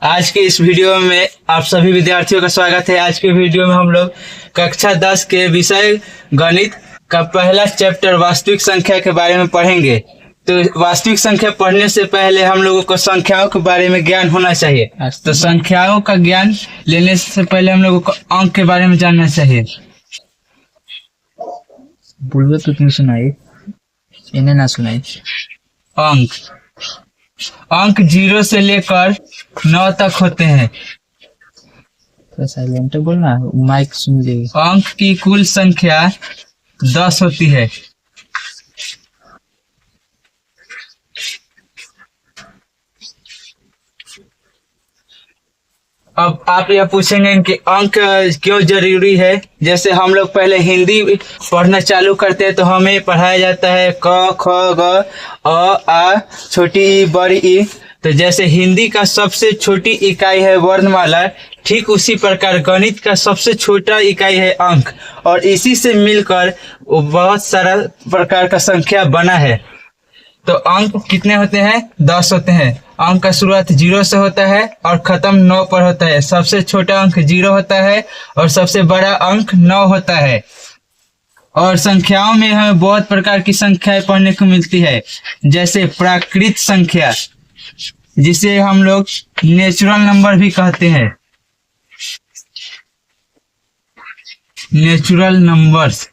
आज के इस वीडियो में आप सभी विद्यार्थियों का स्वागत है। आज के वीडियो में हम लोग कक्षा 10 के विषय गणित का पहला चैप्टर वास्तविक संख्या के बारे में पढ़ेंगे। तो वास्तविक संख्या पढ़ने से पहले हम लोगों को संख्याओं के बारे में ज्ञान होना चाहिए। तो संख्याओं का ज्ञान लेने से पहले हम लोगों को अंक के बारे में जानना चाहिए। बोलो तो तुम सुनाई, इन्हें ना सुनाई। अंक 0 से लेकर 9 तक होते हैं। तो साइलेंट बोलना, माइक सुन लेगी। अंक की कुल संख्या 10 होती है। अब आप यह पूछेंगे कि अंक क्यों जरूरी है। जैसे हम लोग पहले हिंदी पढ़ना चालू करते हैं तो हमें पढ़ाया जाता है क ख ग अ आ छोटी ई बड़ी ई। तो जैसे हिंदी का सबसे छोटी इकाई है वर्णमाला, ठीक उसी प्रकार गणित का सबसे छोटा इकाई है अंक, और इसी से मिलकर बहुत सारा प्रकार का संख्या बना है। तो अंक कितने होते हैं? 10 होते हैं। अंक का शुरुआत 0 से होता है और खत्म 9 पर होता है। सबसे छोटा अंक 0 होता है और सबसे बड़ा अंक 9 होता है। और संख्याओं में हमें बहुत प्रकार की संख्याएं पढ़ने को मिलती है, जैसे प्राकृत संख्या, जिसे हम लोग नेचुरल नंबर भी कहते हैं। नेचुरल नंबर्स,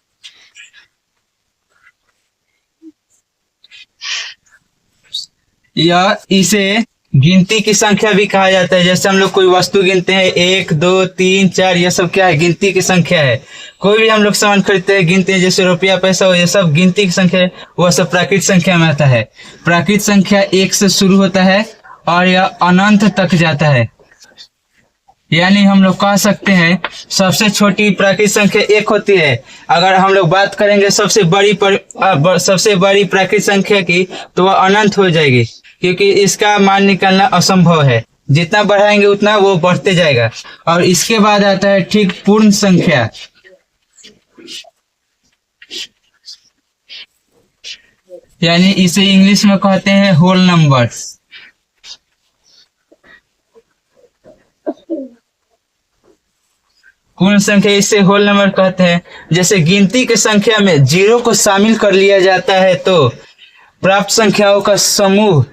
या इसे गिनती की संख्या भी कहा जाता है। जैसे हम लोग कोई वस्तु गिनते हैं 1 2 3 4, यह सब क्या है? गिनती की संख्या है। कोई भी हम लोग सामान खरीदते हैं गिनते हैं, जैसे रुपया पैसा हो, ये सब गिनती की संख्या है। वह सब प्राकृत संख्या में आता है। प्राकृत संख्या 1 से शुरू होता है और यह अनंत तक जाता है। यानी हम लोग कह सकते हैं सबसे छोटी प्राकृत संख्या 1 होती है। अगर हम लोग बात करेंगे सबसे बड़ी प्राकृत संख्या की, तो वह अनंत हो जाएगी, क्योंकि इसका मान निकालना असंभव है। जितना बढ़ाएंगे उतना वो बढ़ते जाएगा। और इसके बाद आता है ठीक पूर्ण संख्या। यानी इसे इंग्लिश में कहते हैं होल नंबर्स। पूर्ण संख्या इसे होल नंबर कहते हैं। जैसे गिनती की संख्या में 0 को शामिल कर लिया जाता है तो प्राप्त संख्याओं का समूह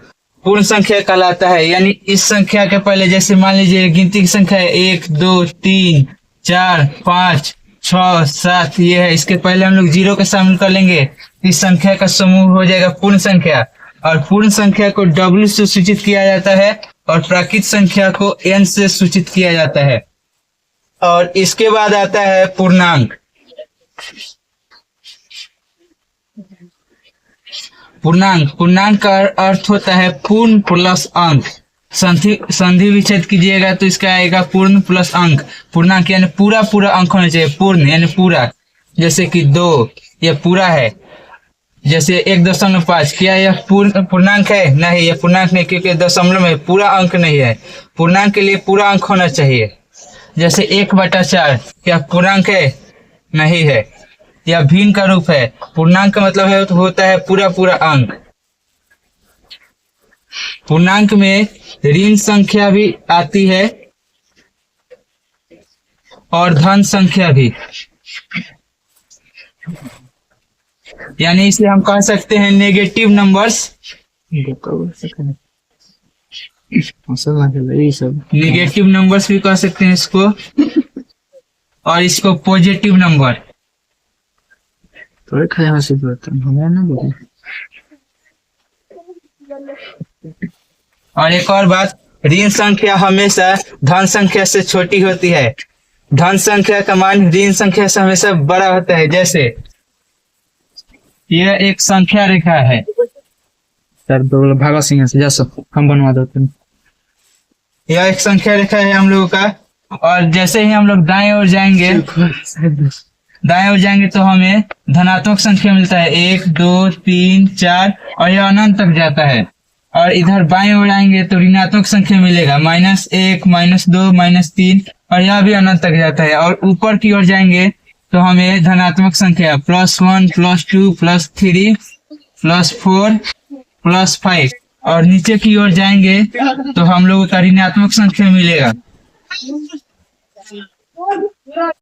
पूर्ण संख्या कहलाता है। यानी इस संख्या के पहले, जैसे मान लीजिए गिनती की संख्या है 1 2 3 4 5 6 7, ये है। इसके पहले हम लोग 0 को शामिल कर लेंगे, इस संख्या का समूह हो जाएगा पूर्ण संख्या। और पूर्ण संख्या को W से सूचित किया जाता है और प्राकृत संख्या को N से सूचित किया जाता है। और इसके बाद आता है पूर्णांक। पूर्णांक का अर्थ होता है पूर्ण प्लस अंक। संधि विच्छेद कीजिएगा तो इसका आएगा पूर्ण प्लस अंक। पूर्णांक यानी पूरा अंक होना चाहिए। पूर्ण यानी पूरा। जैसे कि 2, यह पूरा है। जैसे 1.5, क्या यह पूर्णांक है? नहीं, यह पूर्णांक नहीं, क्योंकि दशमलव में पूरा अंक नहीं है। पूर्णांक के लिए पूरा अंक होना चाहिए। जैसे 1/4, क्या पूर्णांक है? नहीं है, यह भिन्न का रूप है। पूर्णांक का मतलब है होता है पूरा अंक। पूर्णांक में ऋण संख्या भी आती है और धन संख्या भी। यानी इसे हम कह सकते हैं नेगेटिव नंबर्स। नेगेटिव नंबर्स भी कह सकते हैं इसको, और इसको पॉजिटिव नंबर। और एक और बात, ऋण संख्या हमेशा धन संख्या से छोटी होती है। धन संख्या का मान ऋण संख्या से हमेशा बड़ा होता है। जैसे यह एक संख्या रेखा है। सर भगत सिंह से जैसा हम बनवा देते हैं। यह एक संख्या रेखा है हम लोगों का। और जैसे ही हम लोग दाएं ओर जाएंगे तो हमें धनात्मक संख्या मिलता है 1 2 3 4, और यह अनंत तक जाता है। और इधर बाएं ओर आएंगे तो ऋणात्मक संख्या मिलेगा -1 -2 -3, और यह भी अनंत तक जाता है। और ऊपर की ओर जाएंगे तो हमें धनात्मक संख्या +1 +2 +3 +4 +5 और नीचे की ओर जाएंगे तो हम लोगों का ऋणात्मक संख्या मिलेगा।